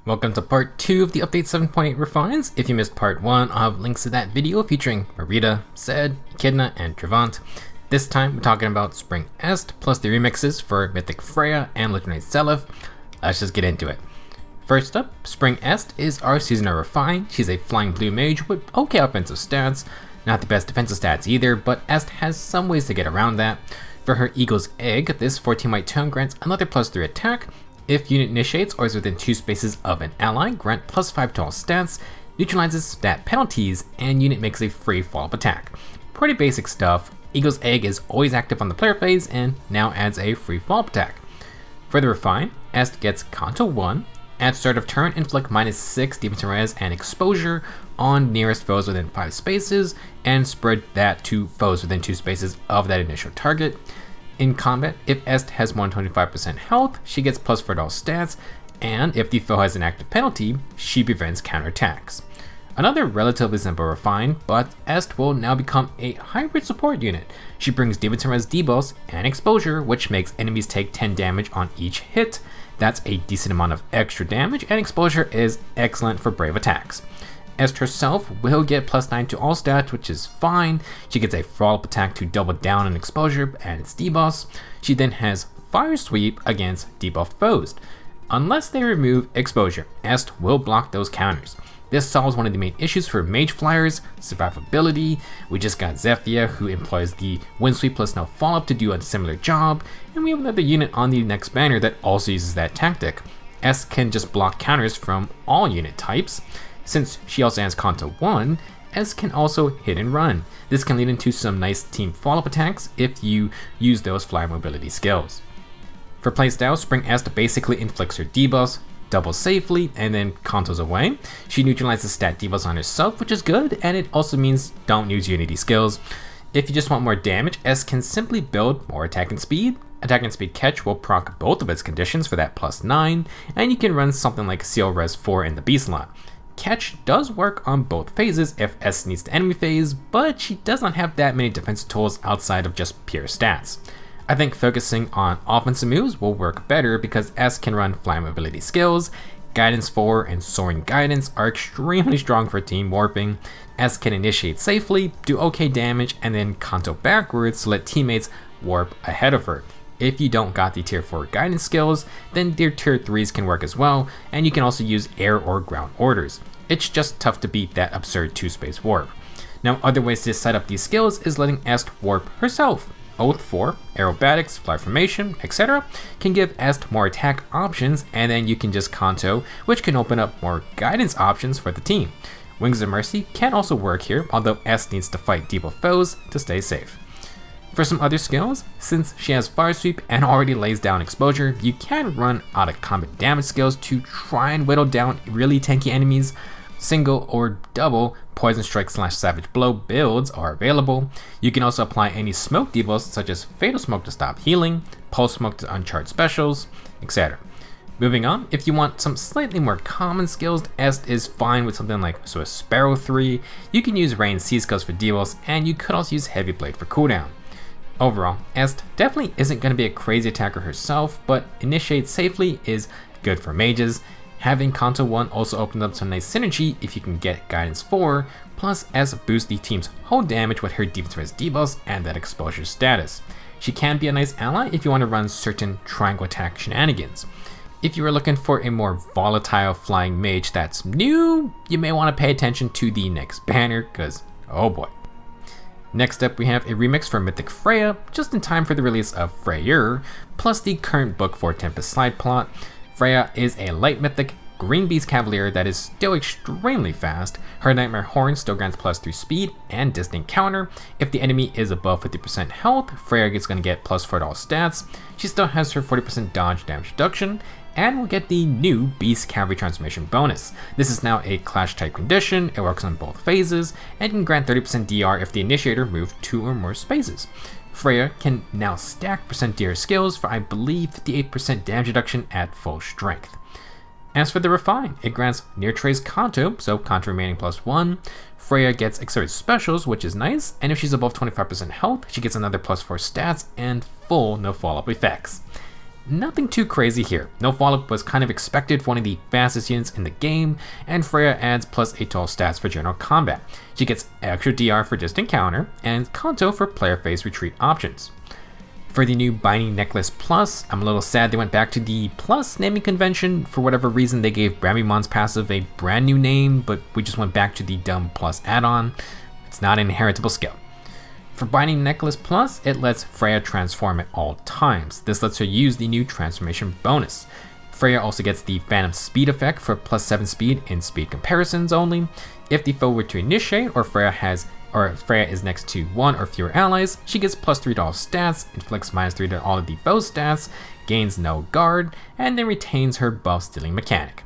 Welcome to part 2 of the update 7.8 refines. If you missed part 1, I'll have links to that video featuring Marita, Zed, Echidna, and Trevant. This time we're talking about Spring Est plus the remixes for Mythic Freyja and Legendary Seliph. Let's just get into it. First up, Spring Est is our seasonal refine. She's a flying blue mage with okay offensive stats, not the best defensive stats either, but Est has some ways to get around that. For her Eagle's Egg, this 14 white tome grants another +3 attack. If unit initiates or is within 2 spaces of an ally, grant +5 to all stats, neutralizes stat penalties, and unit makes a free follow-up attack. Pretty basic stuff. Eagle's Egg is always active on the player phase and now adds a free follow-up attack. For the refine, Est gets Kanto 1. At start of turn, inflict -6 defense res and exposure on nearest foes within 5 spaces, and spread that to foes within 2 spaces of that initial target. In combat, if Est has more than 25% health, she gets +4 to all stats, and if the foe has an active penalty, she prevents counterattacks. Another relatively simple refine, but Est will now become a hybrid support unit. She brings defense res debuffs and exposure, which makes enemies take 10 damage on each hit. That's a decent amount of extra damage, and exposure is excellent for brave attacks. Est herself will get +9 to all stats, which is fine. She gets a follow-up attack to double down on exposure and its debuffs. She then has Fire Sweep against debuffed foes. Unless they remove exposure, Est will block those counters. This solves one of the main issues for mage flyers, survivability. We just got Zephyr, who employs the Wind Sweep plus no follow-up to do a similar job, and we have another unit on the next banner that also uses that tactic. Est can just block counters from all unit types. Since she also has Kanto 1, Est can also hit and run. This can lead into some nice team follow-up attacks if you use those fly mobility skills. For playstyle, Spring Est basically inflicts her debuffs, doubles safely, and then Kantos away. She neutralizes stat debuffs on herself, which is good, and it also means don't use unity skills. If you just want more damage, Est can simply build more attack and speed. Attack and speed catch will proc both of its conditions for that +9, and you can run something like Seal Res 4 in the B slot. Catch does work on both phases if Est needs the enemy phase, but she does not have that many defensive tools outside of just pure stats. I think focusing on offensive moves will work better because Est can run fly mobility skills. Guidance 4 and Soaring Guidance are extremely strong for team warping. Est can initiate safely, do okay damage, and then Kanto backwards to let teammates warp ahead of her. If you don't got the tier 4 guidance skills, then their tier 3s can work as well, and you can also use air or ground orders. It's just tough to beat that absurd 2-space warp. Now, other ways to set up these skills is letting Est warp herself. Oath 4, Aerobatics, Fly Formation, etc. can give Est more attack options, and then you can just Kanto, which can open up more guidance options for the team. Wings of Mercy can also work here, although Est needs to fight debuff foes to stay safe. For some other skills, since she has Fire Sweep and already lays down exposure, you can run out of combat damage skills to try and whittle down really tanky enemies. Single or double Poison Strike / Savage Blow builds are available. You can also apply any smoke debuffs such as Fatal Smoke to stop healing, Pulse Smoke to uncharge specials, etc. Moving on, if you want some slightly more common skills, Est is fine with something like Swift Sparrow 3. You can use Rain C skills for debuffs, and you could also use Heavy Blade for cooldown. Overall, Est definitely isn't going to be a crazy attacker herself, but initiate safely is good for mages. Having Kanto 1 also opens up some nice synergy if you can get Guidance 4, plus Est boosts the team's whole damage with her defense res debuffs and that exposure status. She can be a nice ally if you want to run certain triangle attack shenanigans. If you are looking for a more volatile flying mage that's new, you may want to pay attention to the next banner, because oh boy. Next up, we have a remix for Mythic Freyja, just in time for the release of Freyja, plus the current book for Tempest side plot. Freyja is a light mythic green beast cavalier that is still extremely fast. Her Nightmare Horn still grants +3 speed and distant counter. If the enemy is above 50% health, Freyja is going to get +4 to all stats. She still has her 40% dodge damage reduction, and will get the new Beast Cavalry Transformation bonus. This is now a Clash type condition, it works on both phases, and can grant 30% DR if the initiator moves 2 or more spaces. Freyja can now stack %DR skills for I believe 58% damage reduction at full strength. As for the refine, it grants near trace Kanto, so Kanto remaining +1. Freyja gets accelerated specials, which is nice, and if she's above 25% health, she gets another +4 stats and full no follow-up effects. Nothing too crazy here. No follow-up was kind of expected for one of the fastest units in the game, and Freyja adds +8 to all stats for general combat. She gets extra DR for distant counter, and Kanto for player phase retreat options. For the new Binding Necklace Plus, I'm a little sad they went back to the Plus naming convention. For whatever reason, they gave Bravimon's passive a brand new name, but we just went back to the dumb Plus add-on. It's not an inheritable skill. For Binding Necklace Plus, it lets Freyja transform at all times. This lets her use the new transformation bonus. Freyja also gets the Phantom Speed effect for +7 speed in speed comparisons only. If the foe were to initiate, or Freyja is next to one or fewer allies, she gets +3 to all stats, inflicts -3 to all of the foe's stats, gains no guard, and then retains her buff stealing mechanic.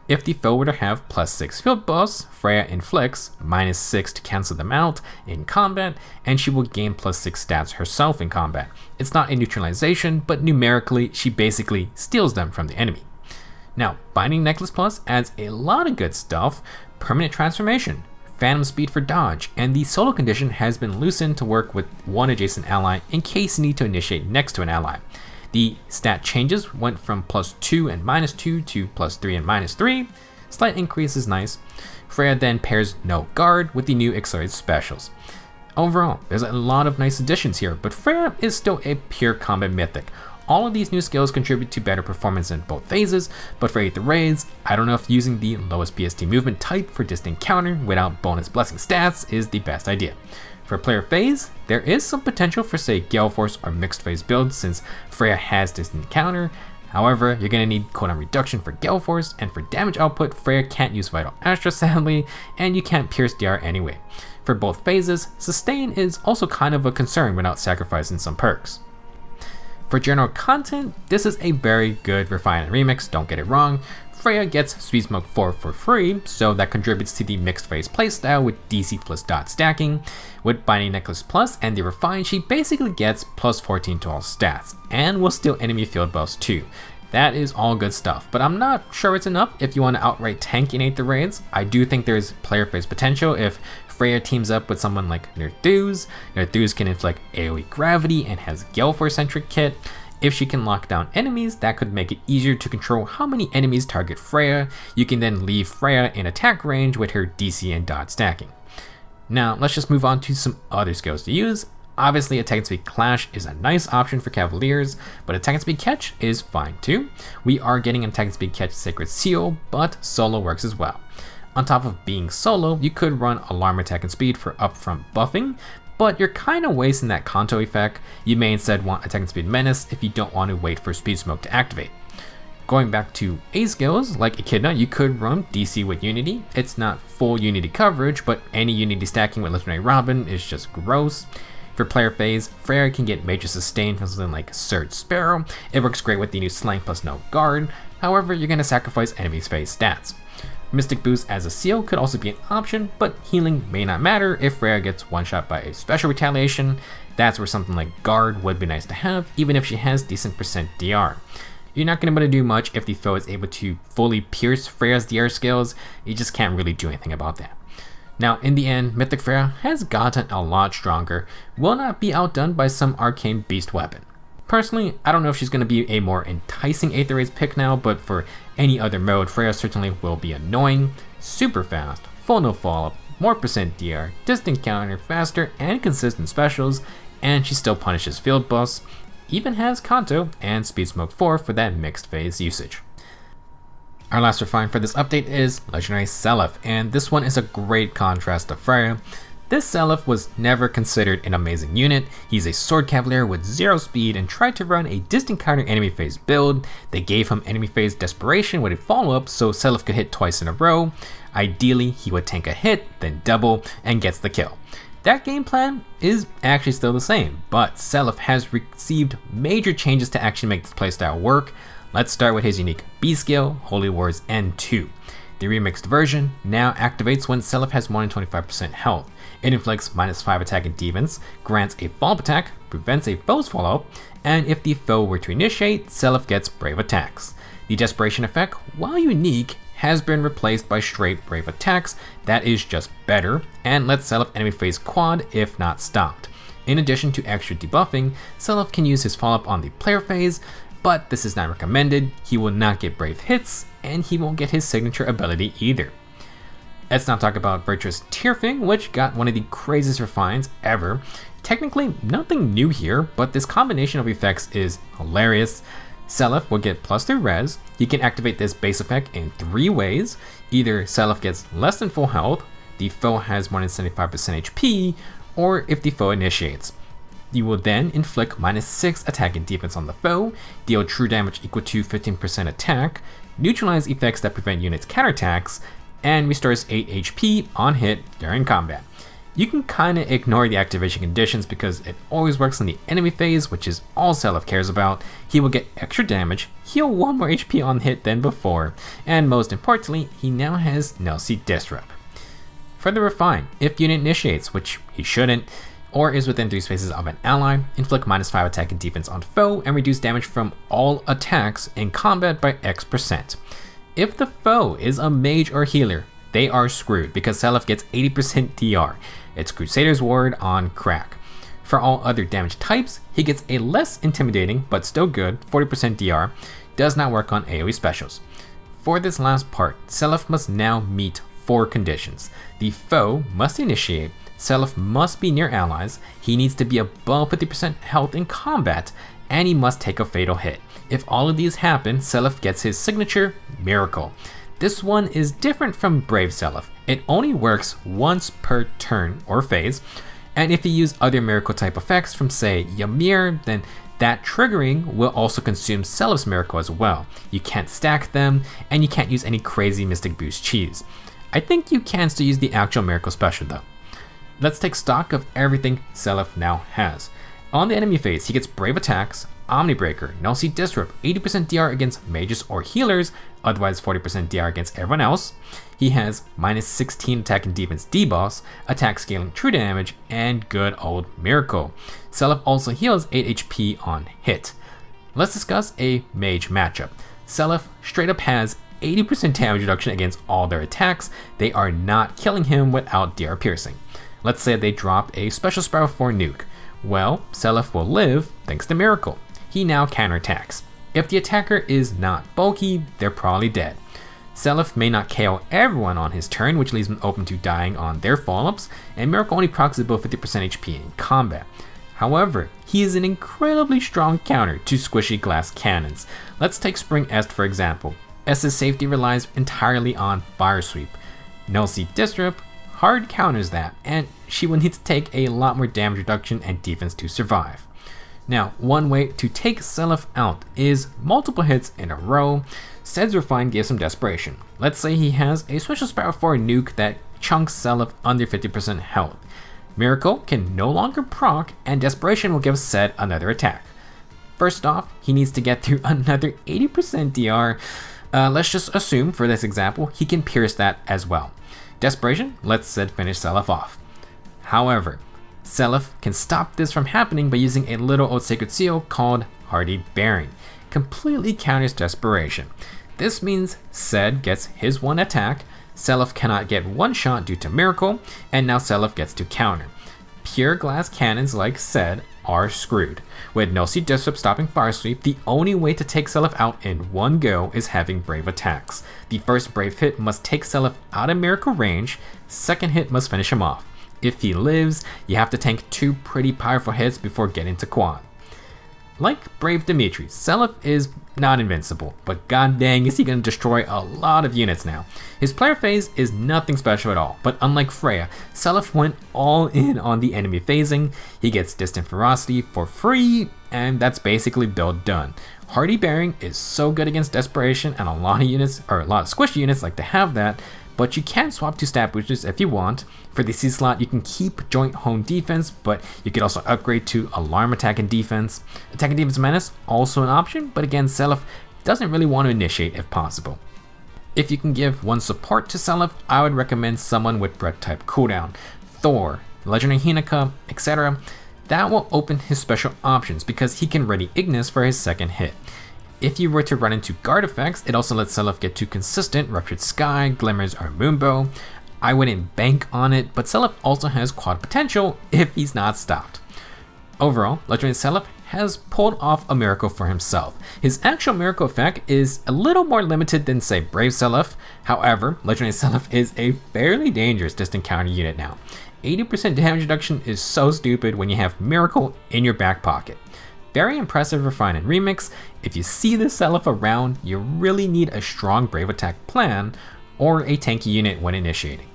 If the foe were to have +6 field buffs, Freyja inflicts -6 to cancel them out in combat, and she will gain +6 stats herself in combat. It's not a neutralization, but numerically, she basically steals them from the enemy. Now, Binding Necklace Plus adds a lot of good stuff: permanent transformation, Phantom Speed for dodge, and the solo condition has been loosened to work with one adjacent ally in case you need to initiate next to an ally. The stat changes went from +2 and -2 to +3 and -3. Slight increase is nice. Freyja then pairs no guard with the new accelerated specials. Overall, there's a lot of nice additions here, but Freyja is still a pure combat mythic. All of these new skills contribute to better performance in both phases, but for Aether Raids, I don't know if using the lowest BST movement type for distant counter without bonus blessing stats is the best idea. For player phase, there is some potential for say Gale Force or mixed phase builds since Freyja has distant counter. However, you're going to need cooldown reduction for Gale Force, and for damage output, Freyja can't use Vital Astra sadly, and you can't pierce DR anyway. For both phases, sustain is also kind of a concern without sacrificing some perks. For general content, this is a very good refine and remix, don't get it wrong. Freyja gets Speed Smoke 4 for free, so that contributes to the mixed phase playstyle with DC plus dot stacking. With Binding Necklace Plus and the refine, she basically gets +14 to all stats, and will steal enemy field buffs too. That is all good stuff, but I'm not sure it's enough if you want to outright tank in Aether Raids. I do think there's player phase potential if Freyja teams up with someone like Virtuous. Virtuous can inflict AoE gravity and has Gale Force centric kit. If she can lock down enemies, that could make it easier to control how many enemies target Freyja. You can then leave Freyja in attack range with her DC and dodge stacking. Now, let's just move on to some other skills to use. Obviously, Attack and Speed Clash is a nice option for Cavaliers, but Attack and Speed Catch is fine too. We are getting Attack and Speed Catch Sacred Seal, but solo works as well. On top of being solo, you could run Alarm Attack and Speed for upfront buffing, but you're kind of wasting that Kanto effect. You may instead want Attack and Speed Menace if you don't want to wait for Speed Smoke to activate. Going back to A skills, like Echidna, you could run DC with Unity. It's not full Unity coverage, but any Unity stacking with Legendary Robin is just gross. For player phase, Freyja can get major sustain from something like Surge Sparrow. It works great with the new Slang plus no guard. However, you're going to sacrifice enemies' phase stats. Mystic Boost as a seal could also be an option, but healing may not matter if Freyja gets one shot by a special retaliation. That's where something like guard would be nice to have, even if she has decent % DR. You're not going to be able to do much if the foe is able to fully pierce Freyja's DR skills. You just can't really do anything about that. Now, in the end, Mythic Freyja has gotten a lot stronger, will not be outdone by some arcane beast weapon. Personally, I don't know if she's going to be a more enticing Aether Raids pick now, but for any other mode, Freyja certainly will be annoying, super fast, full no follow-up, more % DR, distant counter, faster and consistent specials, and she still punishes field buffs, even has Kanto and Speed Smoke 4 for that mixed phase usage. Our last refine for this update is Legendary Seliph, and this one is a great contrast to Freyja. This Seliph was never considered an amazing unit. He's a sword cavalier with 0 speed and tried to run a distant counter enemy phase build. They gave him enemy phase desperation with a follow-up so Seliph could hit twice in a row. Ideally, he would tank a hit, then double, and gets the kill. That game plan is actually still the same, but Seliph has received major changes to actually make this playstyle work. Let's start with his unique B skill, Holy Wars N2. The remixed version now activates when Seliph has more than 25% health. It inflicts -5 attack and defense, grants a follow-up attack, prevents a foe's follow-up, and if the foe were to initiate, Seliph gets brave attacks. The desperation effect, while unique, has been replaced by straight brave attacks. That is just better, and lets Seliph enemy phase quad if not stopped. In addition to extra debuffing, Seliph can use his follow-up on the player phase, but this is not recommended. He will not get brave hits, and he won't get his signature ability either. Let's now talk about Virtuous Tyrfing, which got one of the craziest refines ever. Technically, nothing new here, but this combination of effects is hilarious. Seliph will get +3 res. He can activate this base effect in 3 ways. Either Seliph gets less than full health, the foe has more than 75% HP, or if the foe initiates. You will then inflict -6 attack and defense on the foe, deal true damage equal to 15% attack, neutralize effects that prevent units counterattacks, and restores 8 HP on hit during combat. You can kinda ignore the activation conditions because it always works in the enemy phase, which is all Seliph cares about. He will get extra damage, heal 1 more HP on hit than before, and most importantly, he now has Legendary Disrupt. Further refine, if unit initiates, which he shouldn't, or is within 3 spaces of an ally, inflict -5 attack and defense on foe, and reduce damage from all attacks in combat by X%. If the foe is a mage or healer, they are screwed because Seliph gets 80% DR. It's Crusader's Ward on crack. For all other damage types, he gets a less intimidating but still good 40% DR, does not work on AoE specials. For this last part, Seliph must now meet 4 conditions. The foe must initiate, Seliph must be near allies, he needs to be above 50% health in combat, and he must take a fatal hit. If all of these happen, Seliph gets his signature, Miracle. This one is different from Brave Seliph. It only works once per turn or phase, and if you use other Miracle type effects from say Ymir, then that triggering will also consume Seliph's Miracle as well. You can't stack them, and you can't use any crazy Mystic Boost cheese. I think you can still use the actual Miracle special though. Let's take stock of everything Seliph now has. On the enemy phase, he gets Brave Attacks, Omnibreaker, Legendary Disrupt, 80% DR against mages or healers, otherwise 40% DR against everyone else. He has -16 attack and defense debuffs, attack scaling true damage, and good old Miracle. Seliph also heals 8 HP on hit. Let's discuss a mage matchup. Seliph straight up has 80% damage reduction against all their attacks. They are not killing him without DR piercing. Let's say they drop a special spell for nuke. Well, Seliph will live thanks to Miracle. He now counterattacks. If the attacker is not bulky, they're probably dead. Seliph may not KO everyone on his turn, which leaves him open to dying on their follow-ups, and Miracle only procs above 50% HP in combat. However, he is an incredibly strong counter to squishy glass cannons. Let's take Spring Est for example. Est's safety relies entirely on Fire Sweep. Legendary Disrupt hard counters that, and she will need to take a lot more damage reduction and defense to survive. Now, one way to take Seliph out is multiple hits in a row. Ced's Refine gives him Desperation. Let's say he has a special spell for a nuke that chunks Seliph under 50% health. Miracle can no longer proc, and Desperation will give Ced another attack. First off, he needs to get through another 80% DR. Let's just assume, for this example, he can pierce that as well. Desperation lets Ced finish Seliph off. However, Seliph can stop this from happening by using a little old sacred seal called Hardy Bearing. Completely counters Desperation. This means Ced gets his one attack, Seliph cannot get one shot due to Miracle, and now Seliph gets to counter. Pure glass cannons like Ced are screwed. With Legendary Disrupt stopping Fire Sweep, the only way to take Seliph out in one go is having Brave Attacks. The first Brave hit must take Seliph out of Miracle range, second hit must finish him off. If he lives, you have to tank 2 pretty powerful hits before getting to quad. Like Brave Dimitri, Seliph is not invincible, but god dang is he going to destroy a lot of units now. His player phase is nothing special at all, but unlike Freyja, Seliph went all in on the enemy phasing. He gets Distant Ferocity for free, and that's basically build done. Hardy Bearing is so good against Desperation, and a lot of squishy units like to have that, but you can swap to stat boosters if you want. For the C slot, you can keep Joint Home Defense, but you could also upgrade to Alarm Attack and Defense. Attack and Defense Menace, also an option, but again, Seliph doesn't really want to initiate if possible. If you can give one support to Seliph, I would recommend someone with Breath type cooldown. Thor, Legendary Heineka, etc. That will open his special options because he can ready Ignis for his second hit. If you were to run into guard effects, it also lets Seliph get to consistent Ruptured Sky, Glimmers, or Moonbow. I wouldn't bank on it, but Seliph also has quad potential if he's not stopped. Overall, Legendary Seliph has pulled off a miracle for himself. His actual miracle effect is a little more limited than, say, Brave Seliph. However, Legendary Seliph is a fairly dangerous distant counter unit now. 80% damage reduction is so stupid when you have Miracle in your back pocket. Very impressive refine and remix. If you see this Seliph around, you really need a strong Brave attack plan or a tanky unit when initiating.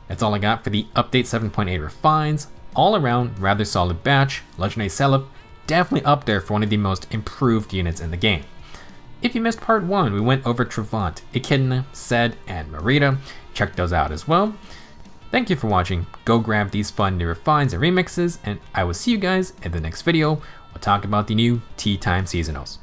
That's all I got for the update 7.8 refines. All around, rather solid batch. Legendary Seliph definitely up there for one of the most improved units in the game. If you missed part 1, we went over Trevant, Echidna, Sed, and Merida. Check those out as well. Thank you for watching. Go grab these fun new refines and remixes, and I will see you guys in the next video. We'll talk about the new Tea Time Seasonals.